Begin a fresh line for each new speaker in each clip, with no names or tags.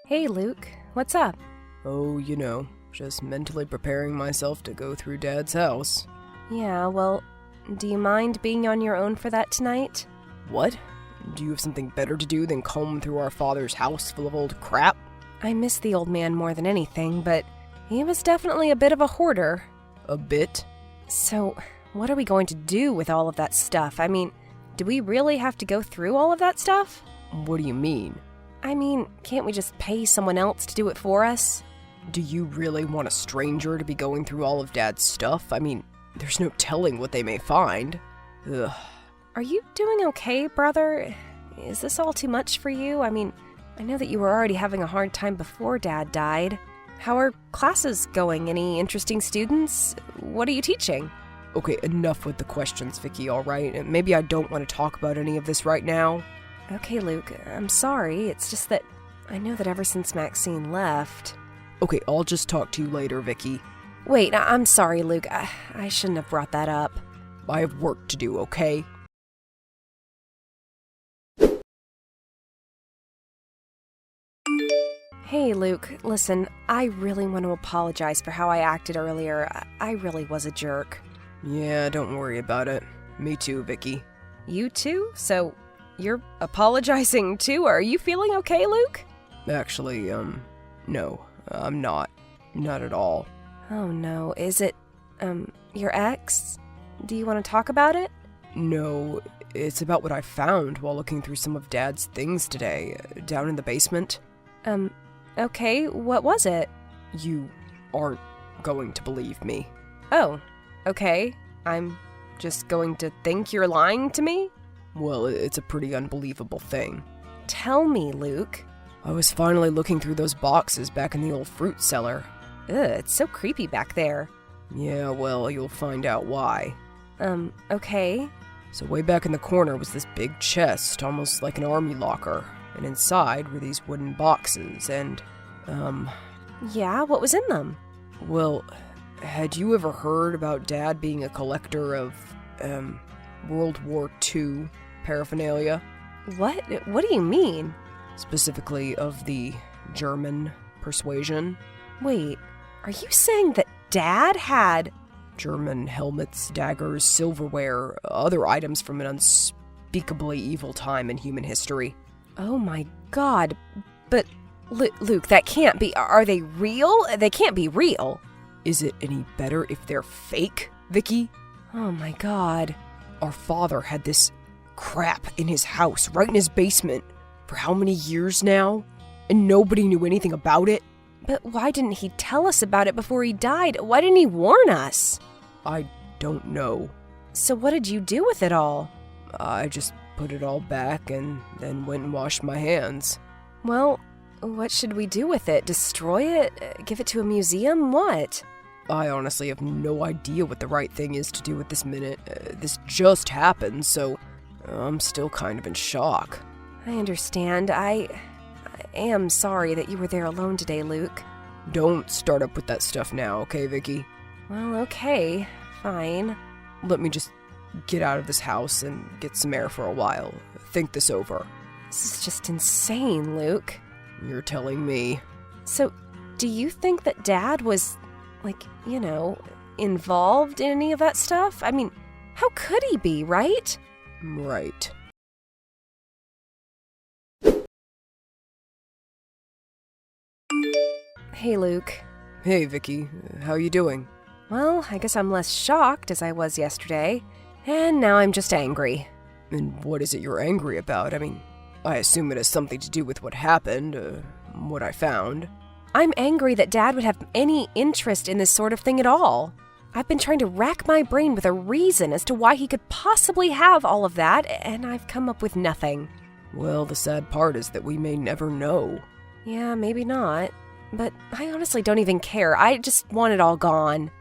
Hey, Luke. What's up?
Oh, just mentally preparing myself to go through Dad's house.
Yeah, well, do you mind being on your own for that tonight?
What? Do you have something better to do than comb through our father's house full of old crap?
I miss the old man more than anything, but he was definitely a bit of a hoarder.
A bit?
So, what are we going to do with all of that stuff? I mean, do we really have to go through all of that stuff?
What do you mean?
I mean, can't we just pay someone else to do it for us?
Do you really want a stranger to be going through all of Dad's stuff? I mean, there's no telling what they may find. Ugh.
Are you doing okay, brother? Is this all too much for you? I mean, I know that you were already having a hard time before Dad died. How are classes going? Any interesting students? What are you teaching?
Okay, enough with the questions, Vicky, alright? Maybe I don't want to talk about any of this right now.
Okay, Luke, I'm sorry. It's just that I know that ever since Maxine left...
Okay, I'll just talk to you later, Vicky.
Wait, I'm sorry, Luke. I shouldn't have brought that up.
I have work to do, okay?
Hey, Luke, listen, I really want to apologize for how I acted earlier. I really was a jerk.
Yeah, don't worry about it. Me too, Vicky.
You too? So, you're apologizing too? Are you feeling okay, Luke?
Actually, no, I'm not. Not at all.
Oh no, is it, your ex? Do you want to talk about it?
No, it's about what I found while looking through some of Dad's things today, down in the basement.
Okay, what was it?
You aren't going to believe me.
Oh, okay. I'm just going to think you're lying to me?
Well, it's a pretty unbelievable thing.
Tell me, Luke.
I was finally looking through those boxes back in the old fruit cellar.
Ugh, it's so creepy back there.
Yeah, well, you'll find out why.
Okay.
So way back in the corner was this big chest, almost like an army locker. And inside were these wooden boxes, and,
Yeah, what was in them?
Well, had you ever heard about Dad being a collector of, World War II paraphernalia?
What? What do you mean?
Specifically of the German persuasion.
Wait, are you saying that Dad had...
German helmets, daggers, silverware, other items from an unspeakably evil time in human history.
Oh my god, but Luke, that can't be... Are they real? They can't be real.
Is it any better if they're fake, Vicky?
Oh my god.
Our father had this crap in his house, right in his basement, for how many years now? And nobody knew anything about it?
But why didn't he tell us about it before he died? Why didn't he warn us?
I don't know.
So what did you do with it all?
I just put it all back and then went and washed my hands.
Well, what should we do with it? Destroy it? Give it to a museum? What?
I honestly have no idea what the right thing is to do at this minute. This just happened, so I'm still kind of in shock.
I understand. I am sorry that you were there alone today, Luke.
Don't start up with that stuff now, okay, Vicky?
Well, okay. Fine.
Let me just get out of this house and get some air for a while. Think this over.
This is just insane, Luke.
You're telling me.
So, do you think that Dad was, involved in any of that stuff? I mean, how could he be, right?
Right.
Hey, Luke.
Hey, Vicky. How you doing?
Well, I guess I'm less shocked as I was yesterday. And now I'm just angry.
And what is it you're angry about? I mean, I assume it has something to do with what happened, what I found.
I'm angry that Dad would have any interest in this sort of thing at all. I've been trying to rack my brain with a reason as to why he could possibly have all of that, and I've come up with nothing.
Well, the sad part is that we may never know.
Yeah, maybe not. But I honestly don't even care. I just want it all gone.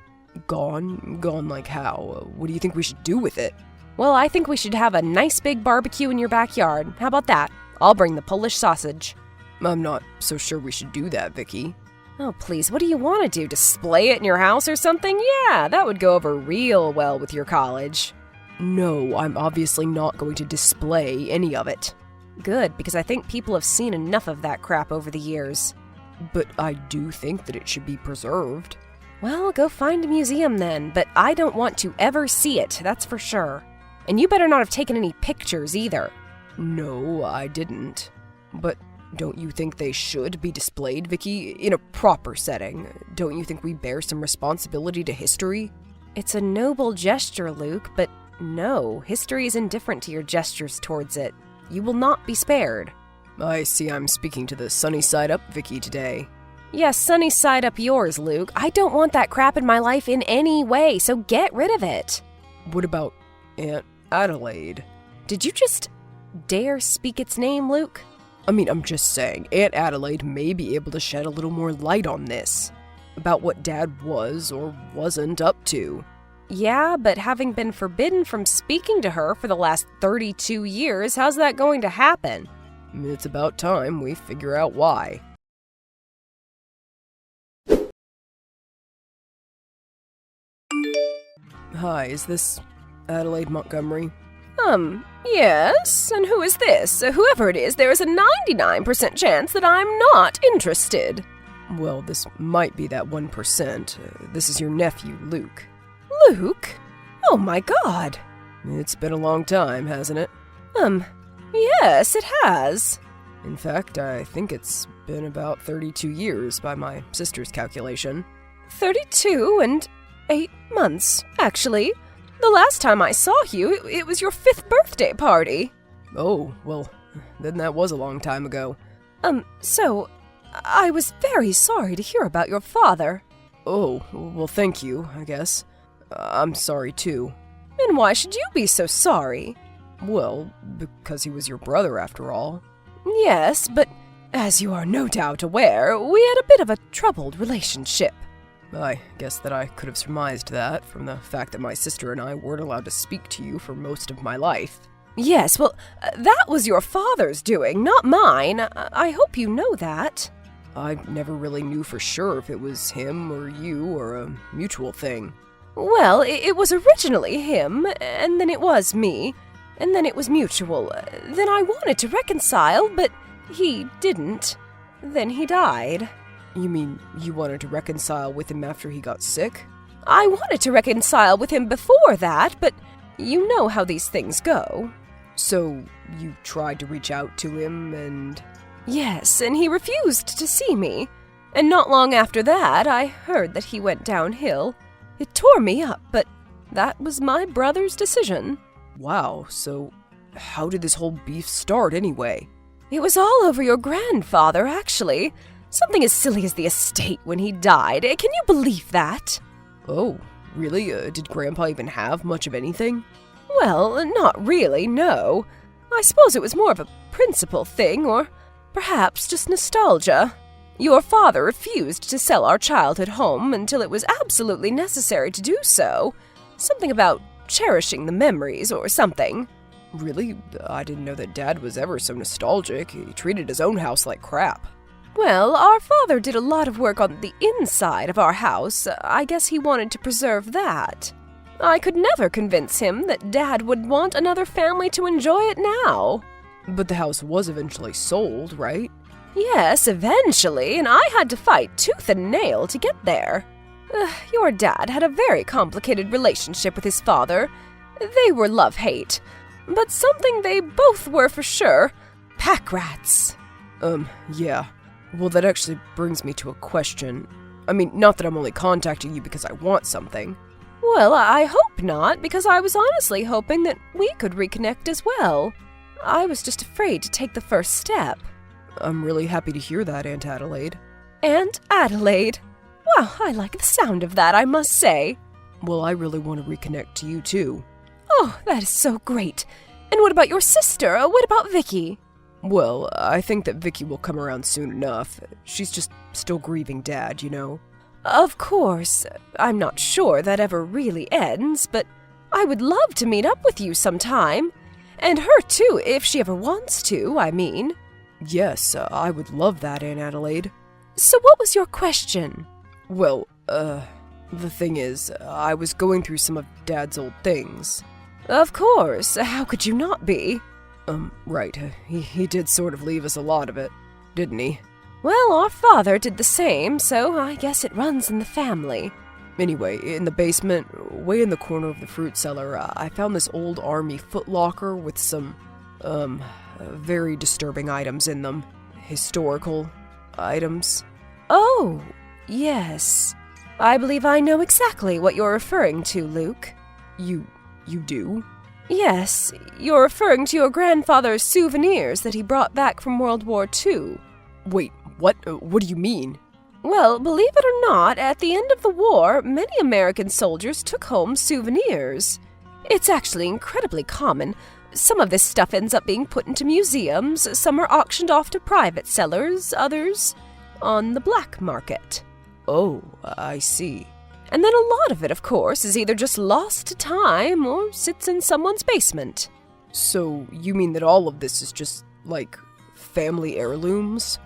Gone? Gone like how? What do you think we should do with it?
Well, I think we should have a nice big barbecue in your backyard. How about that? I'll bring the Polish sausage.
I'm not so sure we should do that, Vicky.
Oh, please, what do you want to do? Display it in your house or something? Yeah, that would go over real well with your college.
No, I'm obviously not going to display any of it.
Good, because I think people have seen enough of that crap over the years.
But I do think that it should be preserved.
Well, go find a museum then, but I don't want to ever see it, that's for sure. And you better not have taken any pictures either.
No, I didn't. But don't you think they should be displayed, Vicky, in a proper setting? Don't you think we bear some responsibility to history?
It's a noble gesture, Luke, but no, history is indifferent to your gestures towards it. You will not be spared.
I see I'm speaking to the sunny side up Vicky today.
Yes, sunny side up yours, Luke. I don't want that crap in my life in any way, so get rid of it.
What about Aunt Adelaide?
Did you just dare speak its name, Luke?
I mean, I'm just saying, Aunt Adelaide may be able to shed a little more light on this. About what Dad was or wasn't up to.
Yeah, but having been forbidden from speaking to her for the last 32 years, how's that going to happen?
It's about time we figure out why. Hi, is this Adelaide Montgomery?
Yes, and who is this? Whoever it is, there is a 99% chance that I'm not interested.
Well, this might be that 1%. This is your nephew, Luke.
Luke? Oh my God.
It's been a long time, hasn't it?
Yes, it has.
In fact, I think it's been about 32 years by my sister's calculation.
32 and 8 months, actually. The last time I saw you, it was your 5th birthday party.
Oh, well, then that was a long time ago.
So, I was very sorry to hear about your father.
Oh, well, thank you, I guess. I'm sorry, too.
And why should you be so sorry?
Well, because he was your brother, after all.
Yes, but as you are no doubt aware, we had a bit of a troubled relationship.
I guess that I could have surmised that from the fact that my sister and I weren't allowed to speak to you for most of my life.
Yes, well, that was your father's doing, not mine. I hope you know that.
I never really knew for sure if it was him or you or a mutual thing.
Well, it was originally him, and then it was me, and then it was mutual. Then I wanted to reconcile, but he didn't. Then he died.
You mean you wanted to reconcile with him after he got sick?
I wanted to reconcile with him before that, but you know how these things go.
So you tried to reach out to him and...
Yes, and he refused to see me. And not long after that, I heard that he went downhill. It tore me up, but that was my brother's decision.
Wow, so how did this whole beef start anyway?
It was all over your grandfather, actually. Something as silly as the estate when he died. Can you believe that?
Oh, really? Did Grandpa even have much of anything?
Well, not really, no. I suppose it was more of a principle thing, or perhaps just nostalgia. Your father refused to sell our childhood home until it was absolutely necessary to do so. Something about cherishing the memories or something.
Really? I didn't know that Dad was ever so nostalgic. He treated his own house like crap.
Well, our father did a lot of work on the inside of our house. I guess he wanted to preserve that. I could never convince him that Dad would want another family to enjoy it now.
But the house was eventually sold, right?
Yes, eventually, and I had to fight tooth and nail to get there. Your dad had a very complicated relationship with his father. They were love-hate. But something they both were for sure, pack rats.
Yeah. Well, that actually brings me to a question. I mean, not that I'm only contacting you because I want something.
Well, I hope not, because I was honestly hoping that we could reconnect as well. I was just afraid to take the first step.
I'm really happy to hear that, Aunt Adelaide.
Aunt Adelaide? Wow, I like the sound of that, I must say.
Well, I really want to reconnect to you, too.
Oh, that is so great. And what about your sister? What about Vicky?
Well, I think that Vicky will come around soon enough. She's just still grieving Dad, you know?
Of course. I'm not sure that ever really ends, but I would love to meet up with you sometime. And her too, if she ever wants to, I mean.
Yes, I would love that, Aunt Adelaide.
So what was your question?
Well, the thing is, I was going through some of Dad's old things.
Of course. How could you not be?
Right. He did sort of leave us a lot of it, didn't he?
Well, our father did the same, so I guess it runs in the family.
Anyway, in the basement, way in the corner of the fruit cellar, I found this old army footlocker with some, very disturbing items in them. Historical items.
Oh, yes. I believe I know exactly what you're referring to, Luke.
You do?
Yes, you're referring to your grandfather's souvenirs that he brought back from World War II.
Wait, what? What do you mean?
Well, believe it or not, at the end of the war, many American soldiers took home souvenirs. It's actually incredibly common. Some of this stuff ends up being put into museums, some are auctioned off to private sellers, others on the black market.
Oh, I see.
And then a lot of it, of course, is either just lost to time or sits in someone's basement.
So, you mean that all of this is just, like, family heirlooms?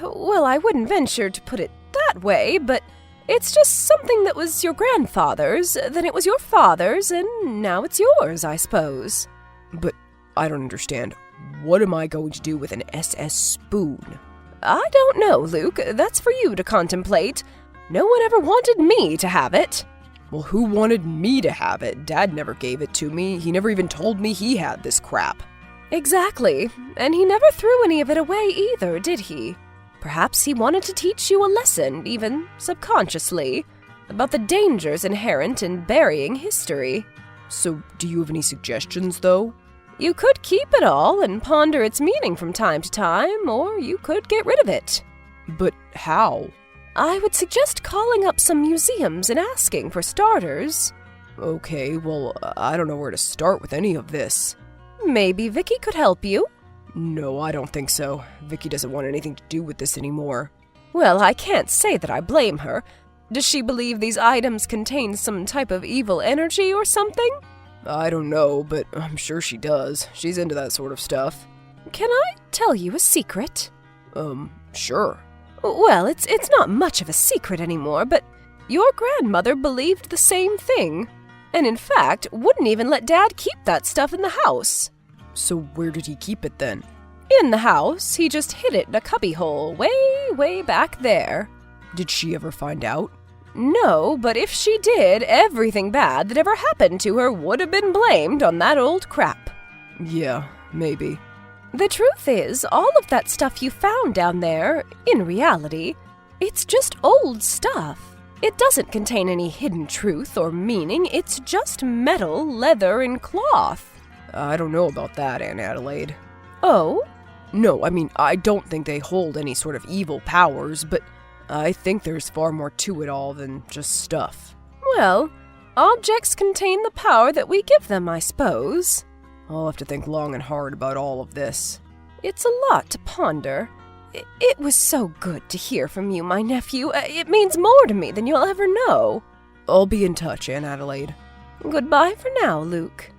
Well, I wouldn't venture to put it that way, but it's just something that was your grandfather's, then it was your father's, and now it's yours, I suppose.
But I don't understand. What am I going to do with an SS spoon?
I don't know, Luke. That's for you to contemplate. No one ever wanted me to have it.
Well, who wanted me to have it? Dad never gave it to me. He never even told me he had this crap.
Exactly. And he never threw any of it away either, did he? Perhaps he wanted to teach you a lesson, even subconsciously, about the dangers inherent in burying history.
So, do you have any suggestions, though?
You could keep it all and ponder its meaning from time to time, or you could get rid of it.
But how?
I would suggest calling up some museums and asking for starters.
Okay, well, I don't know where to start with any of this.
Maybe Vicky could help you?
No, I don't think so. Vicky doesn't want anything to do with this anymore.
Well, I can't say that I blame her. Does she believe these items contain some type of evil energy or something?
I don't know, but I'm sure she does. She's into that sort of stuff.
Can I tell you a secret?
Sure.
Well, it's not much of a secret anymore, but your grandmother believed the same thing. And in fact, wouldn't even let Dad keep that stuff in the house.
So where did he keep it then?
In the house. He just hid it in a cubbyhole way back there.
Did she ever find out?
No, but if she did, everything bad that ever happened to her would have been blamed on that old crap.
Yeah, maybe.
The truth is, all of that stuff you found down there, in reality, it's just old stuff. It doesn't contain any hidden truth or meaning, it's just metal, leather, and cloth.
I don't know about that, Aunt Adelaide.
Oh?
No, I mean, I don't think they hold any sort of evil powers, but I think there's far more to it all than just stuff.
Well, objects contain the power that we give them, I suppose.
I'll have to think long and hard about all of this.
It's a lot to ponder. It was so good to hear from you, my nephew. It means more to me than you'll ever know.
I'll be in touch, Aunt Adelaide.
Goodbye for now, Luke.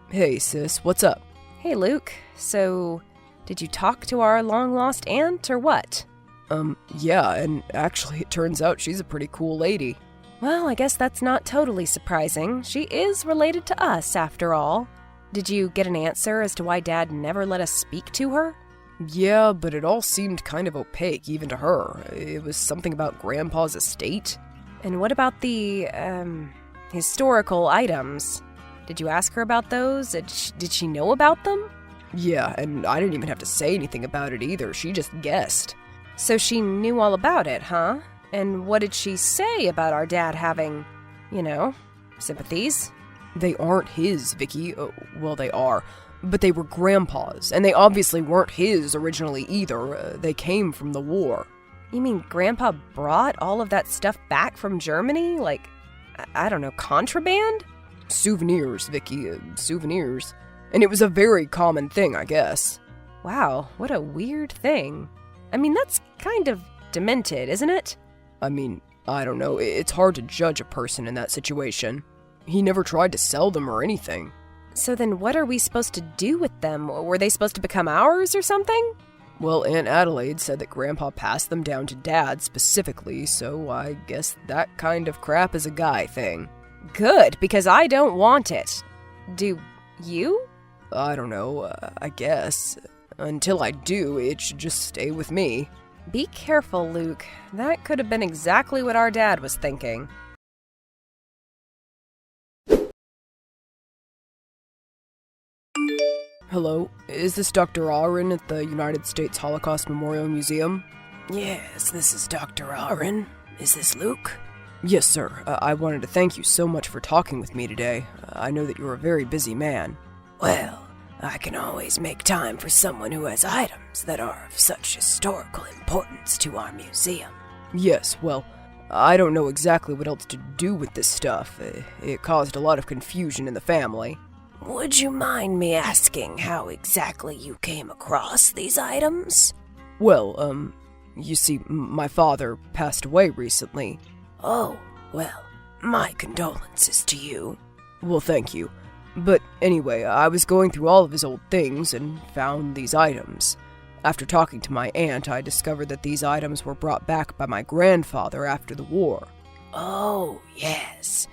Hey, sis, what's up?
Hey, Luke. So, did you talk to our long-lost aunt, or what?
Yeah, and actually it turns out she's a pretty cool lady.
Well, I guess that's not totally surprising. She is related to us, after all. Did you get an answer as to why Dad never let us speak to her?
Yeah, but it all seemed kind of opaque, even to her. It was something about Grandpa's estate.
And what about the, historical items? Did you ask her about those? Did she know about them?
Yeah, and I didn't even have to say anything about it either. She just guessed.
So she knew all about it, huh? And what did she say about our dad having, sympathies?
They aren't his, Vicky. Well, they are. But they were Grandpa's, and they obviously weren't his originally either. They came from the war.
You mean Grandpa brought all of that stuff back from Germany? Like, I don't know, contraband?
Souvenirs, Vicky. Souvenirs. And it was a very common thing, I guess.
Wow, what a weird thing. I mean, that's kind of demented, isn't it?
I mean, I don't know. It's hard to judge a person in that situation. He never tried to sell them or anything.
So then what are we supposed to do with them? Were they supposed to become ours or something?
Well, Aunt Adelaide said that Grandpa passed them down to Dad specifically, so I guess that kind of crap is a guy thing.
Good, because I don't want it. Do you?
I don't know, I guess. Until I do, it should just stay with me.
Be careful, Luke. That could have been exactly what our dad was thinking.
Hello, is this Dr. Aaron at the United States Holocaust Memorial Museum?
Yes, this is Dr. Aaron. Is this Luke?
Yes, sir. I wanted to thank you so much for talking with me today. I know that you're a very busy man.
Well, I can always make time for someone who has items that are of such historical importance to our museum.
Yes, well, I don't know exactly what else to do with this stuff. It caused a lot of confusion in the family.
Would you mind me asking how exactly you came across these items?
Well, you see, my father passed away recently.
Oh, well, my condolences to you.
Well, thank you. But anyway, I was going through all of his old things and found these items. After talking to my aunt, I discovered that these items were brought back by my grandfather after the war.
Oh, yes.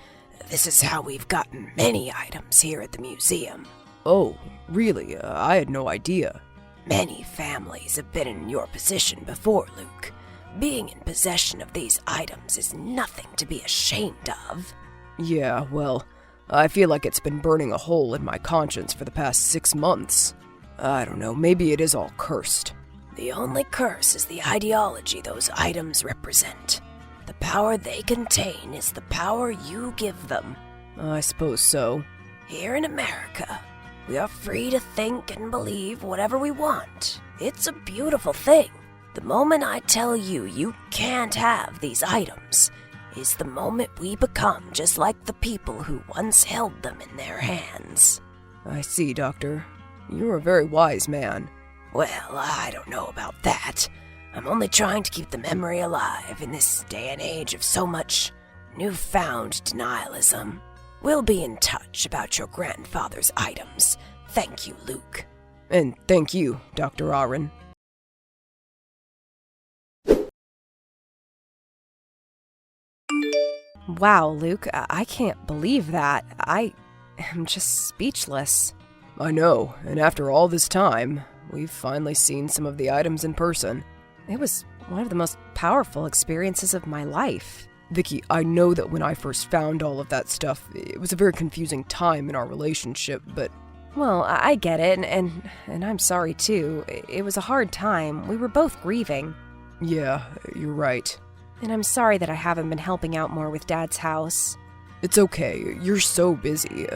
This is how we've gotten many items here at the museum.
Oh, really? I had no idea.
Many families have been in your position before, Luke. Being in possession of these items is nothing to be ashamed of.
Yeah, well, I feel like it's been burning a hole in my conscience for the past 6 months. I don't know, maybe it is all cursed.
The only curse is the ideology those items represent. The power they contain is the power you give them.
I suppose so.
Here in America, we are free to think and believe whatever we want. It's a beautiful thing. The moment I tell you you can't have these items is the moment we become just like the people who once held them in their hands.
I see, Doctor. You're a very wise man.
Well, I don't know about that. I'm only trying to keep the memory alive in this day and age of so much newfound denialism. We'll be in touch about your grandfather's items. Thank you, Luke.
And thank you, Dr. Aaron.
Wow, Luke, I can't believe that. I am just speechless.
I know, and after all this time, we've finally seen some of the items in person.
It was one of the most powerful experiences of my life.
Vicky, I know that when I first found all of that stuff, it was a very confusing time in our relationship, but...
Well, I get it, and I'm sorry too. It was a hard time. We were both grieving.
Yeah, you're right.
And I'm sorry that I haven't been helping out more with Dad's house.
It's okay, you're so busy.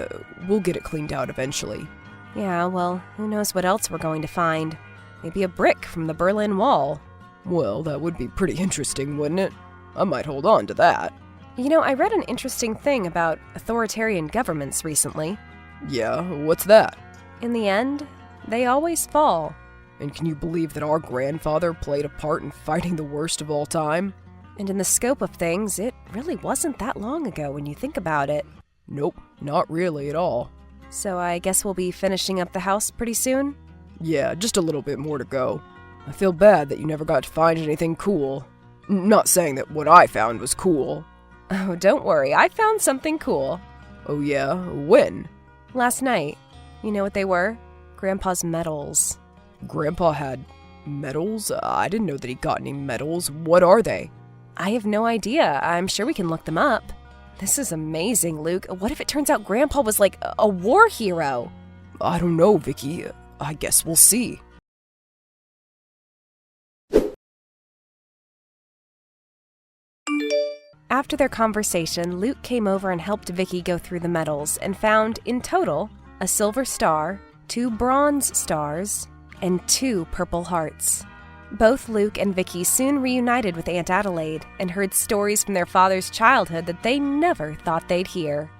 We'll get it cleaned out eventually.
Yeah, well, who knows what else we're going to find. Maybe a brick from the Berlin Wall.
Well, that would be pretty interesting, wouldn't it? I might hold on to that.
You know, I read an interesting thing about authoritarian governments recently.
Yeah, what's that?
In the end, they always fall.
And can you believe that our grandfather played a part in fighting the worst of all time?
And in the scope of things, it really wasn't that long ago when you think about it.
Nope, not really at all.
So I guess we'll be finishing up the house pretty soon?
Yeah, just a little bit more to go. I feel bad that you never got to find anything cool. Not saying that what I found was cool.
Oh, don't worry, I found something cool.
Oh yeah? When?
Last night. You know what they were? Grandpa's medals.
Grandpa had medals? I didn't know that he got any medals. What are they?
I have no idea. I'm sure we can look them up. This is amazing, Luke. What if it turns out Grandpa was like a war hero?
I don't know, Vicky. I guess we'll see.
After their conversation, Luke came over and helped Vicky go through the medals and found, in total, a silver star, 2 bronze stars, and 2 purple hearts. Both Luke and Vicky soon reunited with Aunt Adelaide and heard stories from their father's childhood that they never thought they'd hear.